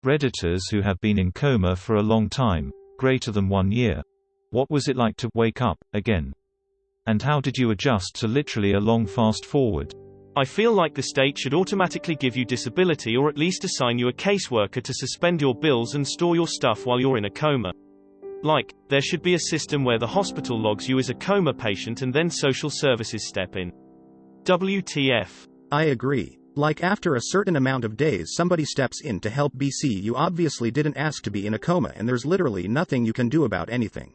Redditors who have been in coma for a long time, greater than 1 year. What was it like to wake up again? And how did you adjust to literally a long fast forward? I feel like the state should automatically give you disability or at least assign you a caseworker to suspend your bills and store your stuff while you're in a coma. Like, there should be a system where the hospital logs you as a coma patient and then social services step in. WTF? I agree. Like after a certain amount of days somebody steps in to help BC. You obviously didn't ask to be in a coma and there's literally nothing you can do about anything.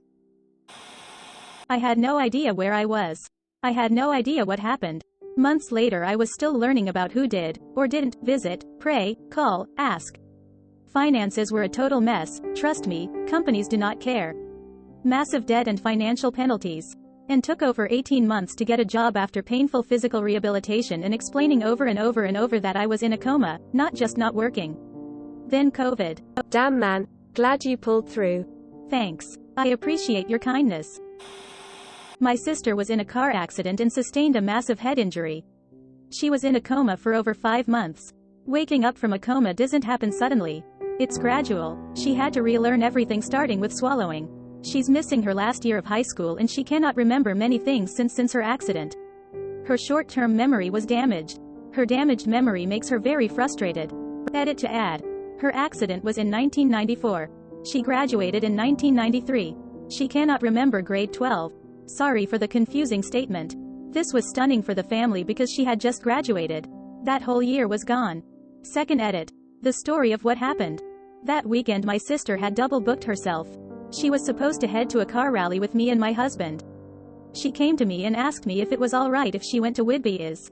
I had no idea where I was. I had no idea what happened. Months later I was still learning about who did, or didn't, visit, pray, call, ask. Finances were a total mess, trust me, companies do not care. Massive debt and financial penalties. And took over 18 months to get a job after painful physical rehabilitation and explaining over and over and over that I was in a coma, not just not working. Then COVID. Damn man, glad you pulled through. Thanks. I appreciate your kindness. My sister was in a car accident and sustained a massive head injury. She was in a coma for over 5 months. Waking up from a coma doesn't happen suddenly. It's gradual. She had to relearn everything starting with swallowing. She's missing her last year of high school and she cannot remember many things since her accident. Her short-term memory was damaged. Her damaged memory makes her very frustrated. Edit to add. Her accident was in 1994. She graduated in 1993. She cannot remember grade 12. Sorry for the confusing statement. This was stunning for the family because she had just graduated. That whole year was gone. Second edit. The story of what happened. That weekend my sister had double booked herself. She was supposed to head to a car rally with me and my husband. She came to me and asked me if it was alright if she went to Whitby's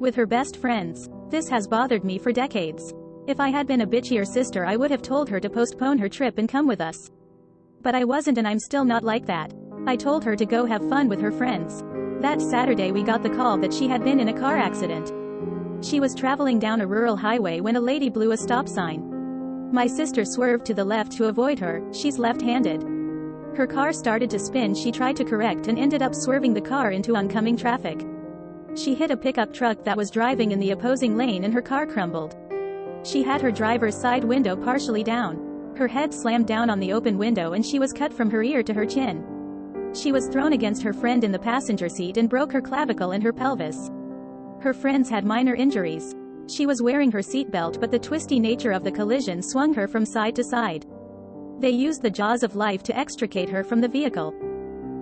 with her best friends. This has bothered me for decades. If I had been a bitchier sister I would have told her to postpone her trip and come with us. But I wasn't and I'm still not like that. I told her to go have fun with her friends. That Saturday we got the call that she had been in a car accident. She was traveling down a rural highway when a lady blew a stop sign. My sister swerved to the left to avoid her, she's left-handed. Her car started to spin. She tried to correct and ended up swerving the car into oncoming traffic. She hit a pickup truck that was driving in the opposing lane and her car crumbled. She had her driver's side window partially down. Her head slammed down on the open window and she was cut from her ear to her chin. She was thrown against her friend in the passenger seat and broke her clavicle and her pelvis. Her friends had minor injuries. She was wearing her seatbelt but the twisty nature of the collision swung her from side to side. They used the jaws of life to extricate her from the vehicle.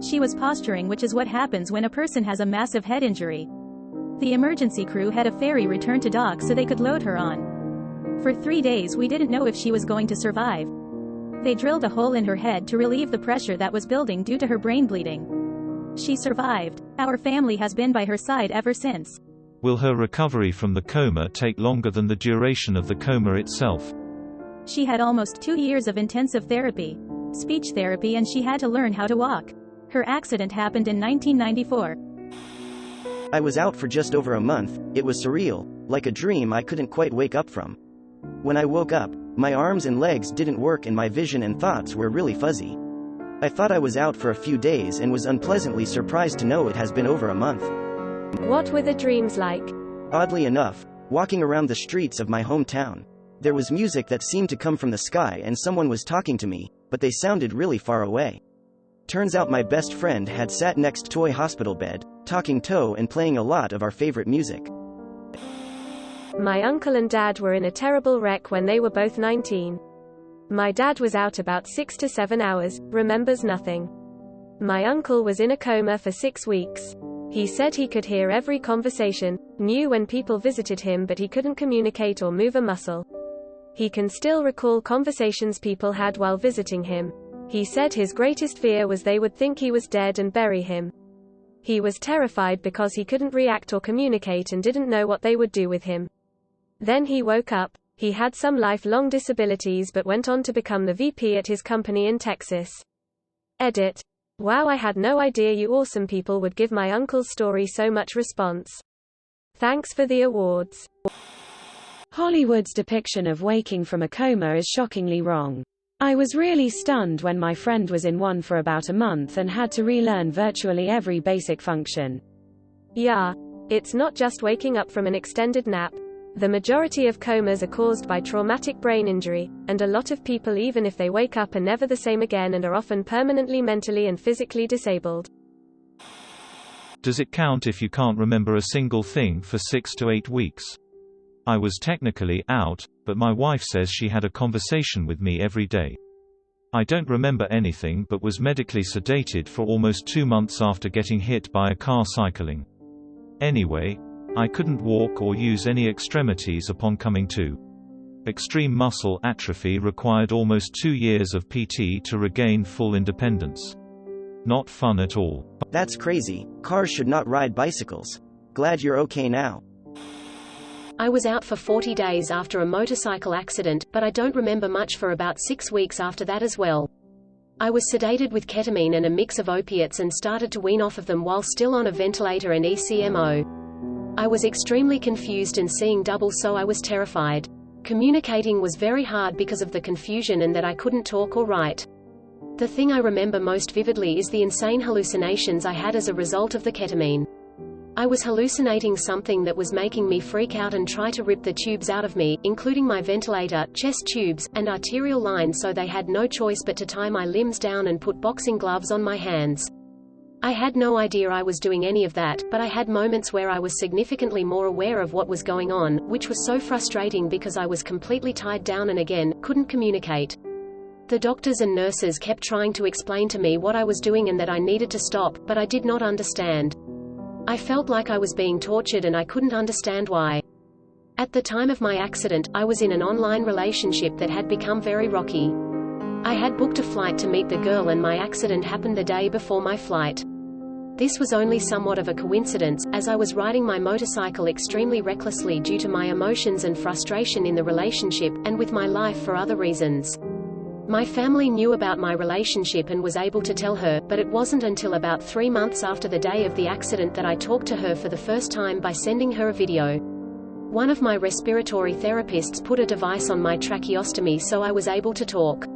She was posturing, which is what happens when a person has a massive head injury. The emergency crew had a ferry return to dock so they could load her on. For 3 days we didn't know if she was going to survive. They drilled a hole in her head to relieve the pressure that was building due to her brain bleeding. She survived. Our family has been by her side ever since. Will her recovery from the coma take longer than the duration of the coma itself? She had almost 2 years of intensive therapy, speech therapy, and she had to learn how to walk. Her accident happened in 1994. I was out for just over a month. It was surreal, like a dream I couldn't quite wake up from. When I woke up, my arms and legs didn't work and my vision and thoughts were really fuzzy. I thought I was out for a few days and was unpleasantly surprised to know it has been over a month. What were the dreams like? Oddly enough, walking around the streets of my hometown, there was music that seemed to come from the sky and someone was talking to me, but they sounded really far away. Turns out my best friend had sat next toy hospital bed, talking to and playing a lot of our favorite music. My uncle and dad were in a terrible wreck when they were both 19. My dad was out about 6 to 7 hours, remembers nothing. My uncle was in a coma for 6 weeks. He said he could hear every conversation, knew when people visited him, but he couldn't communicate or move a muscle. He can still recall conversations people had while visiting him. He said his greatest fear was they would think he was dead and bury him. He was terrified because he couldn't react or communicate and didn't know what they would do with him. Then he woke up. He had some lifelong disabilities but went on to become the VP at his company in Texas. Edit. Wow, I had no idea you awesome people would give my uncle's story so much response. Thanks for the awards. Hollywood's depiction of waking from a coma is shockingly wrong. I was really stunned when my friend was in one for about a month and had to relearn virtually every basic function. Yeah. It's not just waking up from an extended nap. The majority of comas are caused by traumatic brain injury, and a lot of people, even if they wake up, are never the same again and are often permanently mentally and physically disabled. Does it count if you can't remember a single thing for 6 to 8 weeks? I was technically out, but my wife says she had a conversation with me every day. I don't remember anything but was medically sedated for almost 2 months after getting hit by a car cycling. Anyway, I couldn't walk or use any extremities upon coming to. Extreme muscle atrophy required almost 2 years of PT to regain full independence. Not fun at all. That's crazy. Cars should not ride bicycles. Glad you're okay now. I was out for 40 days after a motorcycle accident, but I don't remember much for about 6 weeks after that as well. I was sedated with ketamine and a mix of opiates and started to wean off of them while still on a ventilator and ECMO. I was extremely confused and seeing double, so I was terrified. Communicating was very hard because of the confusion and that I couldn't talk or write. The thing I remember most vividly is the insane hallucinations I had as a result of the ketamine. I was hallucinating something that was making me freak out and try to rip the tubes out of me, including my ventilator, chest tubes, and arterial lines, so they had no choice but to tie my limbs down and put boxing gloves on my hands. I had no idea I was doing any of that, but I had moments where I was significantly more aware of what was going on, which was so frustrating because I was completely tied down and again, couldn't communicate. The doctors and nurses kept trying to explain to me what I was doing and that I needed to stop, but I did not understand. I felt like I was being tortured and I couldn't understand why. At the time of my accident, I was in an online relationship that had become very rocky. I had booked a flight to meet the girl and my accident happened the day before my flight. This was only somewhat of a coincidence, as I was riding my motorcycle extremely recklessly due to my emotions and frustration in the relationship, and with my life for other reasons. My family knew about my relationship and was able to tell her, but it wasn't until about 3 months after the day of the accident that I talked to her for the first time by sending her a video. One of my respiratory therapists put a device on my tracheostomy so I was able to talk.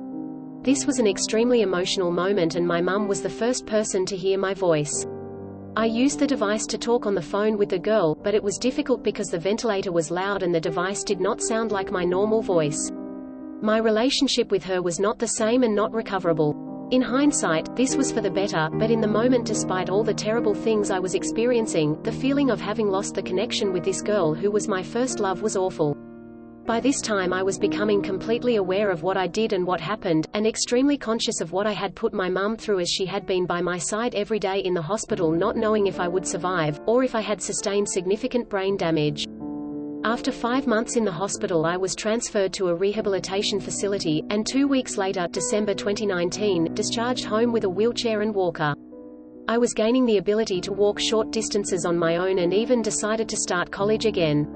This was an extremely emotional moment and my mum was the first person to hear my voice. I used the device to talk on the phone with the girl, but it was difficult because the ventilator was loud and the device did not sound like my normal voice. My relationship with her was not the same and not recoverable. In hindsight, this was for the better, but in the moment, despite all the terrible things I was experiencing, the feeling of having lost the connection with this girl who was my first love was awful. By this time I was becoming completely aware of what I did and what happened, and extremely conscious of what I had put my mum through, as she had been by my side every day in the hospital, not knowing if I would survive, or if I had sustained significant brain damage. After 5 months in the hospital I was transferred to a rehabilitation facility, and 2 weeks later, December 2019, discharged home with a wheelchair and walker. I was gaining the ability to walk short distances on my own and even decided to start college again.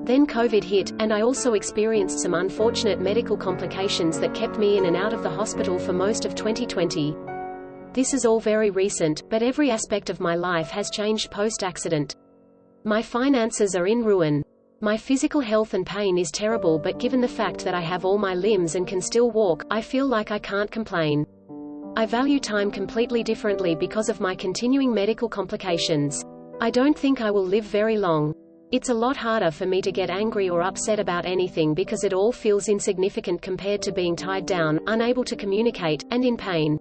Then COVID hit, and I also experienced some unfortunate medical complications that kept me in and out of the hospital for most of 2020. This is all very recent, but every aspect of my life has changed post-accident. My finances are in ruin. My physical health and pain is terrible, but given the fact that I have all my limbs and can still walk, I feel like I can't complain. I value time completely differently because of my continuing medical complications. I don't think I will live very long. It's a lot harder for me to get angry or upset about anything because it all feels insignificant compared to being tied down, unable to communicate, and in pain.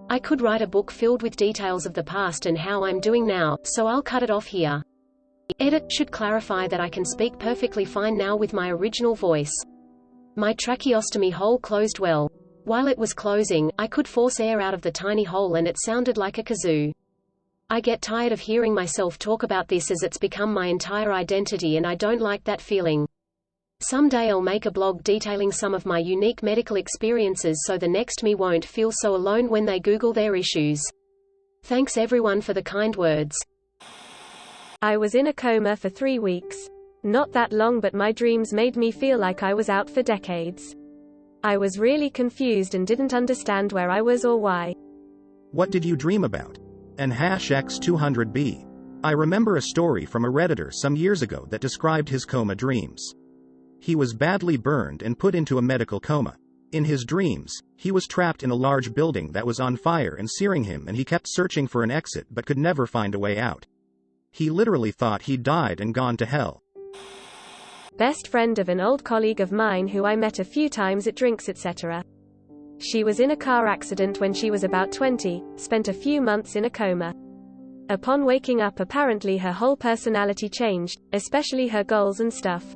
I could write a book filled with details of the past and how I'm doing now, so I'll cut it off here. Edit should clarify that I can speak perfectly fine now with my original voice. My tracheostomy hole closed well. While it was closing, I could force air out of the tiny hole and it sounded like a kazoo. I get tired of hearing myself talk about this as it's become my entire identity and I don't like that feeling. Someday I'll make a blog detailing some of my unique medical experiences so the next me won't feel so alone when they Google their issues. Thanks everyone for the kind words. I was in a coma for 3 weeks. Not that long, but my dreams made me feel like I was out for decades. I was really confused and didn't understand where I was or why. What did you dream about? And #X200B. I remember a story from a Redditor some years ago that described his coma dreams. He was badly burned and put into a medical coma. In his dreams, he was trapped in a large building that was on fire and searing him, and he kept searching for an exit but could never find a way out. He literally thought he'd died and gone to hell. Best friend of an old colleague of mine who I met a few times at drinks etc. She was in a car accident when she was about 20, spent a few months in a coma. Upon waking up apparently her whole personality changed, especially her goals and stuff.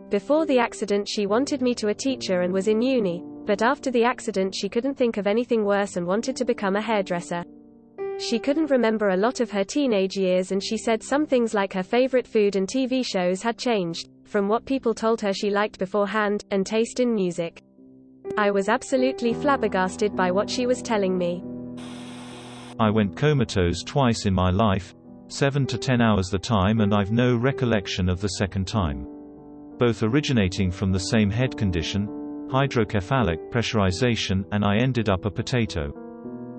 Before the accident she wanted me to a teacher and was in uni, but after the accident she couldn't think of anything worse and wanted to become a hairdresser. She couldn't remember a lot of her teenage years and she said some things like her favorite food and TV shows had changed, from what people told her she liked beforehand, and taste in music. I was absolutely flabbergasted by what she was telling me. I went comatose twice in my life, 7 to 10 hours the time, and I've no recollection of the second time. Both originating from the same head condition, hydrocephalic pressurization, and I ended up a potato.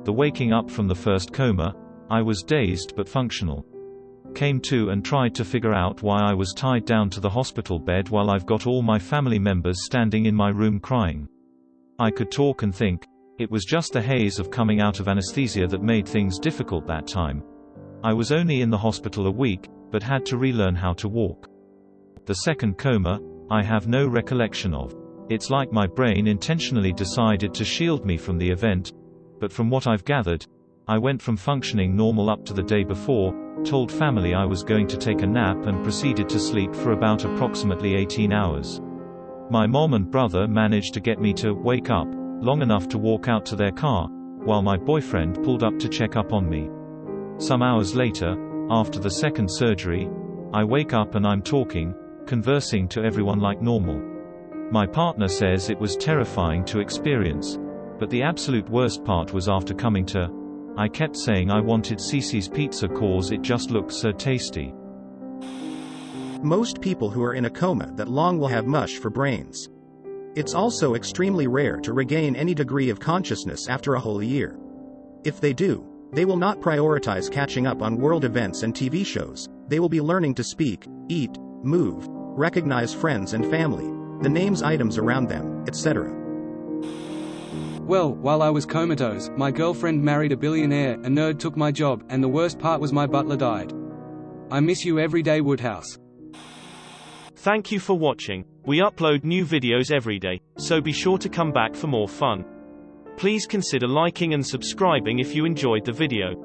The waking up from the first coma, I was dazed but functional. Came to and tried to figure out why I was tied down to the hospital bed while I've got all my family members standing in my room crying. I could talk and think. It was just the haze of coming out of anesthesia that made things difficult that time. I was only in the hospital a week, but had to relearn how to walk. The second coma, I have no recollection of. It's like my brain intentionally decided to shield me from the event, but from what I've gathered, I went from functioning normal up to the day before, told family I was going to take a nap and proceeded to sleep for about approximately 18 hours. My mom and brother managed to get me to wake up long enough to walk out to their car, while my boyfriend pulled up to check up on me. Some hours later, after the second surgery, I wake up and I'm talking, conversing to everyone like normal. My partner says it was terrifying to experience, but the absolute worst part was after coming to. I kept saying I wanted Cece's pizza cause it just looked so tasty. Most people who are in a coma that long will have mush for brains. It's also extremely rare to regain any degree of consciousness after a whole year. If they do, they will not prioritize catching up on world events and TV shows. They will be learning to speak, eat, move, recognize friends and family, the names items around them, etc. Well, while I was comatose, my girlfriend married a billionaire, a nerd took my job, and the worst part was my butler died. I miss you every day, Woodhouse. Thank you for watching. We upload new videos every day, so be sure to come back for more fun. Please consider liking and subscribing if you enjoyed the video.